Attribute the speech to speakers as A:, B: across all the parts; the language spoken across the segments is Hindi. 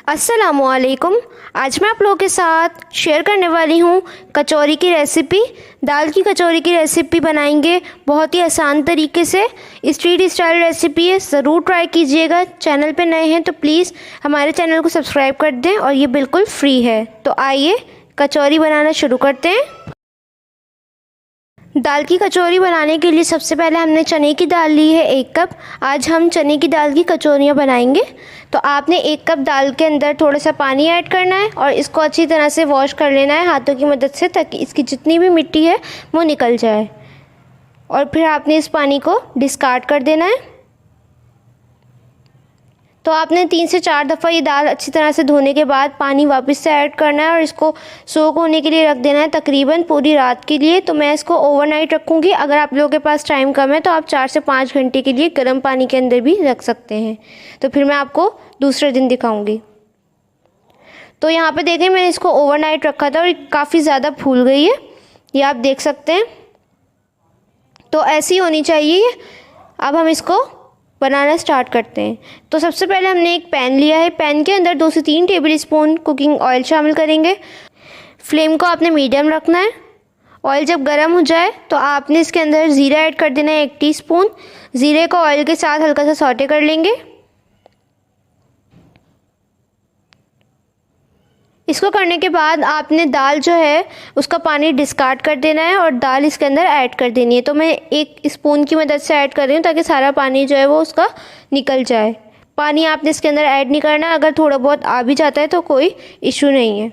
A: अस्सलामुअलैकुम। आज मैं आप लोगों के साथ शेयर करने वाली हूँ कचौरी की रेसिपी। दाल की कचौरी की रेसिपी बनाएंगे बहुत ही आसान तरीके से। स्ट्रीट स्टाइल रेसिपी है, ज़रूर ट्राई कीजिएगा। चैनल पे नए हैं तो प्लीज़ हमारे चैनल को सब्सक्राइब कर दें और ये बिल्कुल फ्री है। तो आइए कचौरी बनाना शुरू करते हैं। दाल की कचौरी बनाने के लिए सबसे पहले हमने चने की दाल ली है 1 कप। आज हम चने की दाल की कचौरियाँ बनाएंगे। तो आपने 1 कप दाल के अंदर थोड़ा सा पानी ऐड करना है और इसको अच्छी तरह से वॉश कर लेना है हाथों की मदद से, ताकि इसकी जितनी भी मिट्टी है वो निकल जाए। और फिर आपने इस पानी को डिस्कार्ड कर देना है। तो आपने 3 से 4 दफ़ा ये दाल अच्छी तरह से धोने के बाद पानी वापस से ऐड करना है और इसको सोक होने के लिए रख देना है तकरीबन पूरी रात के लिए। तो मैं इसको ओवरनाइट रखूँगी। अगर आप लोगों के पास टाइम कम है तो आप 4 से 5 घंटे के लिए गर्म पानी के अंदर भी रख सकते हैं। तो फिर मैं आपको दूसरे दिन दिखाऊँगी। तो यहाँ पे देखें, मैंने इसको ओवरनाइट रखा था और काफ़ी ज़्यादा फूल गई है, ये आप देख सकते हैं। तो ऐसी होनी चाहिए। अब हम इसको बनाना स्टार्ट करते हैं। तो सबसे पहले हमने एक पैन लिया है। पैन के अंदर 2 से 3 टेबल स्पून कुकिंग ऑयल शामिल करेंगे। फ्लेम को आपने मीडियम रखना है। ऑयल जब गर्म हो जाए तो आपने इसके अंदर ज़ीरा ऐड कर देना है 1 टीस्पून। ज़ीरे को ऑयल के साथ हल्का सा सौटे कर लेंगे। इसको करने के बाद आपने दाल जो है उसका पानी डिस्कार्ड कर देना है और दाल इसके अंदर ऐड कर देनी है। तो मैं 1 स्पून की मदद से ऐड कर रही हूँ ताकि सारा पानी जो है वो उसका निकल जाए। पानी आपने इसके अंदर ऐड नहीं करना। अगर थोड़ा बहुत आ भी जाता है तो कोई इशू नहीं है।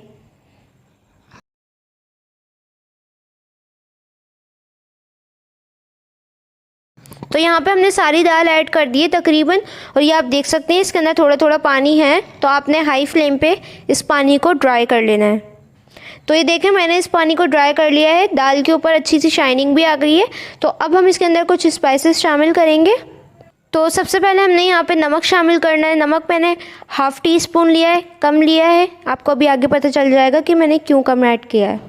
A: तो यहाँ पे हमने सारी दाल ऐड कर दी है तकरीबन, और ये आप देख सकते हैं इसके अंदर थोड़ा थोड़ा पानी है। तो आपने हाई फ्लेम पे इस पानी को ड्राई कर लेना है। तो ये देखें, मैंने इस पानी को ड्राई कर लिया है। दाल के ऊपर अच्छी सी शाइनिंग भी आ गई है। तो अब हम इसके अंदर कुछ स्पाइसेस शामिल करेंगे। तो सबसे पहले हमने यहाँ पे नमक शामिल करना है। नमक मैंने ½ टीस्पून लिया है, कम लिया है। आपको अभी आगे पता चल जाएगा कि मैंने क्यों कम ऐड किया है।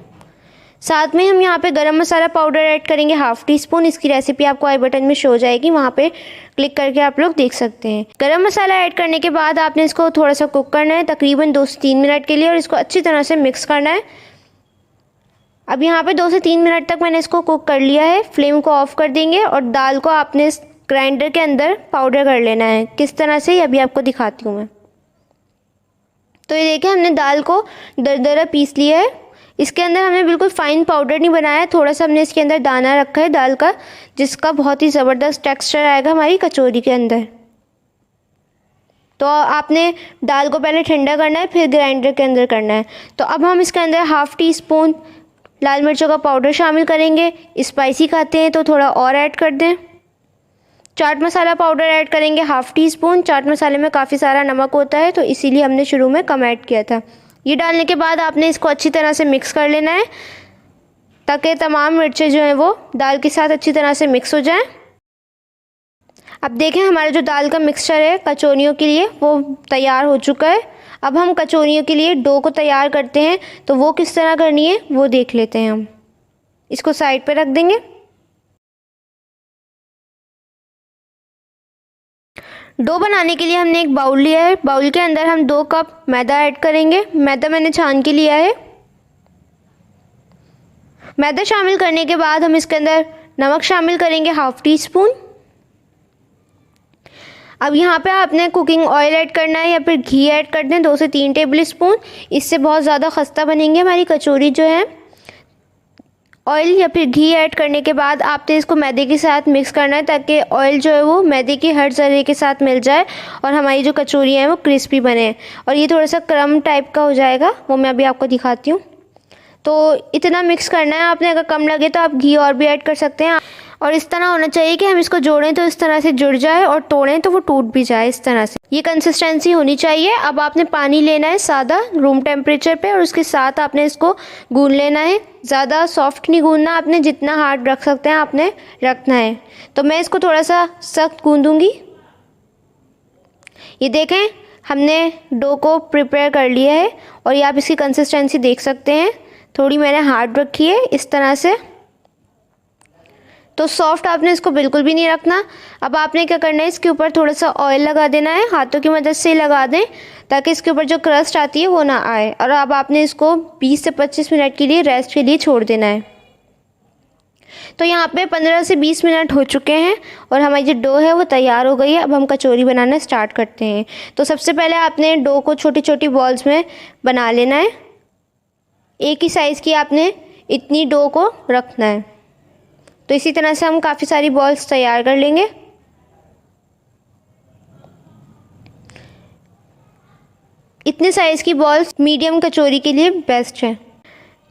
A: साथ में हम यहाँ पे गरम मसाला पाउडर ऐड करेंगे ½ टीस्पून। इसकी रेसिपी आपको आई बटन में शो हो जाएगी, वहाँ पे क्लिक करके आप लोग देख सकते हैं। गरम मसाला ऐड करने के बाद आपने इसको थोड़ा सा कुक करना है तकरीबन 2 से 3 मिनट के लिए, और इसको अच्छी तरह से मिक्स करना है। अब यहाँ पे 2 से 3 मिनट तक मैंने इसको कुक कर लिया है। फ्लेम को ऑफ कर देंगे और दाल को आपने इस ग्राइंडर के अंदर पाउडर कर लेना है। किस तरह से, ये अभी आपको दिखाती हूँ मैं। तो ये देखिए, हमने दाल को दरदरा पीस लिया है। इसके अंदर हमने बिल्कुल फाइन पाउडर नहीं बनाया, थोड़ा सा हमने इसके अंदर दाना रखा है दाल का, जिसका बहुत ही ज़बरदस्त टेक्सचर आएगा हमारी कचौरी के अंदर। तो आपने दाल को पहले ठंडा करना है, फिर ग्राइंडर के अंदर करना है। तो अब हम इसके अंदर ½ टीस्पून लाल मिर्चों का पाउडर शामिल करेंगे। स्पाइसी खाते हैं तो थोड़ा और ऐड कर दें। चाट मसाला पाउडर ऐड करेंगे ½ टीस्पून। चाट मसाले में काफ़ी सारा नमक होता है तो इसीलिए हमने शुरू में कम ऐड किया था। ये डालने के बाद आपने इसको अच्छी तरह से मिक्स कर लेना है ताकि तमाम मिर्चें जो हैं वो दाल के साथ अच्छी तरह से मिक्स हो जाएं। अब देखें, हमारा जो दाल का मिक्सचर है कचौरियों के लिए वो तैयार हो चुका है। अब हम कचौरियों के लिए डो को तैयार करते हैं। तो वो किस तरह करनी है वो देख लेते हैं। हम इसको साइड पे रख देंगे। डो बनाने के लिए हमने एक बाउल लिया है। बाउल के अंदर हम 2 कप मैदा ऐड करेंगे। मैदा मैंने छान के लिया है। मैदा शामिल करने के बाद हम इसके अंदर नमक शामिल करेंगे ½ टीस्पून। अब यहाँ पे आपने कुकिंग ऑयल ऐड करना है या फिर घी ऐड कर दें 2 से 3 टेबल स्पून। इससे बहुत ज़्यादा खस्ता बनेंगे हमारी कचौरी जो है। ऑयल या फिर घी ऐड करने के बाद आपने इसको मैदे के साथ मिक्स करना है ताकि ऑयल जो है वो मैदे की हर ज़रे के साथ मिल जाए और हमारी जो कचौरी है वो क्रिस्पी बने। और ये थोड़ा सा क्रम टाइप का हो जाएगा, वो मैं अभी आपको दिखाती हूँ। तो इतना मिक्स करना है आपने। अगर कम लगे तो आप घी और भी ऐड कर सकते हैं। और इस तरह होना चाहिए कि हम इसको जोड़ें तो इस तरह से जुड़ जाए और तोड़ें तो वो टूट भी जाए। इस तरह से ये कंसिस्टेंसी होनी चाहिए। अब आपने पानी लेना है सादा रूम टेम्परेचर पे और उसके साथ आपने इसको गूंद लेना है। ज़्यादा सॉफ्ट नहीं गूंदना आपने, जितना हार्ड रख सकते हैं आपने रखना है। तो मैं इसको थोड़ा सा सख्त गूंदूंगी। ये देखें, हमने डो को प्रिपेयर कर लिया है और ये आप इसकी कंसिस्टेंसी देख सकते हैं। थोड़ी मैंने हार्ड रखी है इस तरह से। तो सॉफ्ट आपने इसको बिल्कुल भी नहीं रखना। अब आपने क्या करना है, इसके ऊपर थोड़ा सा ऑयल लगा देना है, हाथों की मदद से लगा दें ताकि इसके ऊपर जो क्रस्ट आती है वो ना आए। और अब आपने इसको 20 से 25 मिनट के लिए रेस्ट के लिए छोड़ देना है। तो यहाँ पे 15 से 20 मिनट हो चुके हैं और हमारी जो डो है वो तैयार हो गई है। अब हम कचौरी बनाना स्टार्ट करते हैं। तो सबसे पहले आपने डो को छोटी छोटी बॉल्स में बना लेना है। एक ही साइज़ की आपने इतनी डो को रखना है। तो इसी तरह से हम काफ़ी सारी बॉल्स तैयार कर लेंगे। इतने साइज़ की बॉल्स मीडियम कचौरी के लिए बेस्ट है।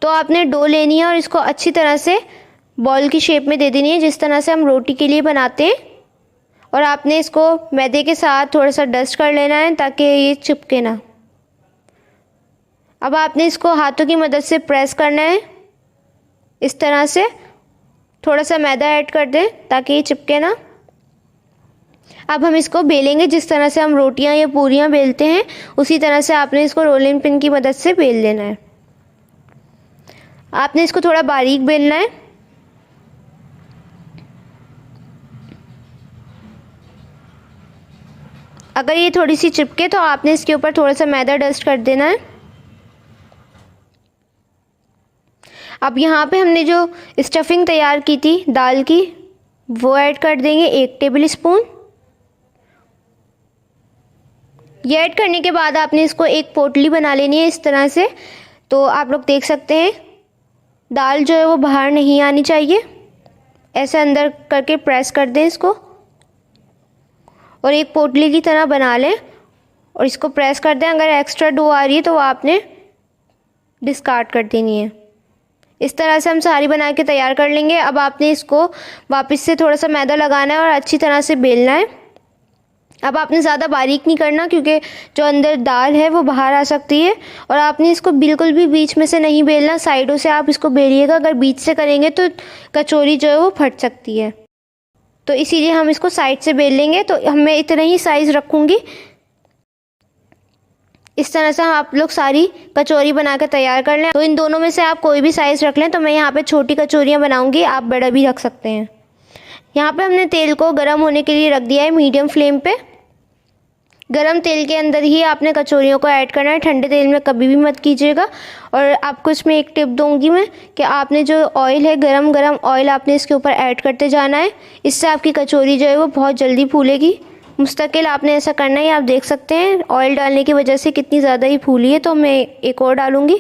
A: तो आपने डो लेनी है और इसको अच्छी तरह से बॉल की शेप में दे देनी है, जिस तरह से हम रोटी के लिए बनाते हैं। और आपने इसको मैदे के साथ थोड़ा सा डस्ट कर लेना है ताकि ये चिपके ना। अब आपने इसको हाथों की मदद से प्रेस करना है, इस तरह से थोड़ा सा मैदा ऐड कर दें ताकि ये चिपके ना। अब हम इसको बेलेंगे, जिस तरह से हम रोटियां या पूरियां बेलते हैं उसी तरह से आपने इसको रोलिंग पिन की मदद से बेल लेना है। आपने इसको थोड़ा बारीक बेलना है। अगर ये थोड़ी सी चिपके तो आपने इसके ऊपर थोड़ा सा मैदा डस्ट कर देना है। अब यहाँ पे हमने जो स्टफिंग तैयार की थी दाल की वो ऐड कर देंगे 1 टेबल स्पून। ये ऐड करने के बाद आपने इसको एक पोटली बना लेनी है इस तरह से। तो आप लोग देख सकते हैं दाल जो है वो बाहर नहीं आनी चाहिए। ऐसे अंदर करके प्रेस कर दें इसको और एक पोटली की तरह बना लें और इसको प्रेस कर दें। अगर एक्स्ट्रा डो आ रही है तो वो आपने डिस्कार्ड कर देनी है। इस तरह से हम सारी बना के तैयार कर लेंगे। अब आपने इसको वापस से थोड़ा सा मैदा लगाना है और अच्छी तरह से बेलना है। अब आपने ज़्यादा बारीक नहीं करना क्योंकि जो अंदर दाल है वो बाहर आ सकती है। और आपने इसको बिल्कुल भी बीच में से नहीं बेलना, साइडों से आप इसको बेलिएगा। अगर बीच से करेंगे तो कचौरी जो है वो फट सकती है, तो इसीलिए हम इसको साइड से बेल लेंगे। तो मैं इतना ही साइज़ रखूँगी। इस तरह से आप लोग सारी कचौरी बना कर तैयार कर लें। तो इन दोनों में से आप कोई भी साइज़ रख लें। तो मैं यहाँ पे छोटी कचौरियाँ बनाऊँगी, आप बड़ा भी रख सकते हैं। यहाँ पे हमने तेल को गर्म होने के लिए रख दिया है मीडियम फ्लेम पे। गरम तेल के अंदर ही आपने कचौरियों को ऐड करना है, ठंडे तेल में कभी भी मत कीजिएगा। और आपको इसमें एक टिप दूंगी मैं कि आपने जो ऑयल है गरम गरम ऑयल आपने इसके ऊपर ऐड करते जाना है। इससे आपकी कचौरी जो है वो बहुत जल्दी फूलेगी। मुस्तकिल आपने ऐसा करना है। आप देख सकते हैं ऑयल डालने की वजह से कितनी ज़्यादा ही फूली है। तो मैं एक और डालूँगी।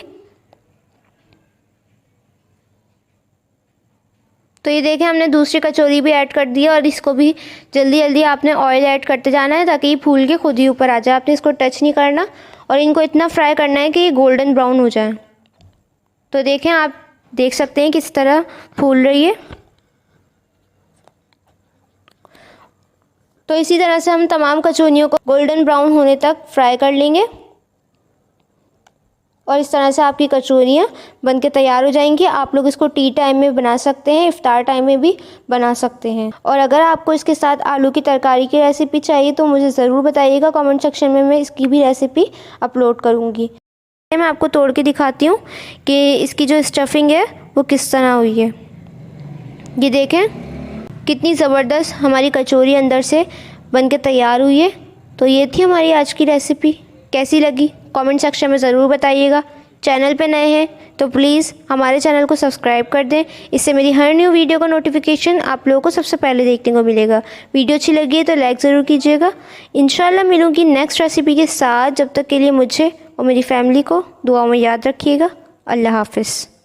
A: तो ये देखें हमने दूसरी कचौरी भी ऐड कर दी है और इसको भी जल्दी जल्दी आपने ऑयल ऐड करते जाना है ताकि ये फूल के खुद ही ऊपर आ जाए। आपने इसको टच नहीं करना और इनको इतना फ्राई करना है कि ये गोल्डन ब्राउन हो जाए। तो देखें, आप देख सकते हैं किस तरह फूल रही है। तो इसी तरह से हम तमाम कचौरियों को गोल्डन ब्राउन होने तक फ्राई कर लेंगे और इस तरह से आपकी कचौरियाँ बनके तैयार हो जाएंगी। आप लोग इसको टी टाइम में बना सकते हैं, इफ्तार टाइम में भी बना सकते हैं। और अगर आपको इसके साथ आलू की तरकारी की रेसिपी चाहिए तो मुझे ज़रूर बताइएगा कमेंट सेक्शन में, मैं इसकी भी रेसिपी अपलोड करूँगी। मैं आपको तोड़ के दिखाती हूँ कि इसकी जो स्टफिंग है वो किस तरह हुई है। ये देखें कितनी ज़बरदस्त हमारी कचौरी अंदर से बनके तैयार हुई है। तो ये थी हमारी आज की रेसिपी। कैसी लगी कमेंट सेक्शन में ज़रूर बताइएगा। चैनल पे नए हैं तो प्लीज़ हमारे चैनल को सब्सक्राइब कर दें। इससे मेरी हर न्यू वीडियो का नोटिफिकेशन आप लोगों को सबसे पहले देखने को मिलेगा। वीडियो अच्छी लगी है तो लाइक ज़रूर कीजिएगा। इंशाल्लाह मिलूँगी नेक्स्ट रेसिपी के साथ। जब तक के लिए मुझे और मेरी फैमिली को दुआ में याद रखिएगा। अल्लाह हाफ़िज़।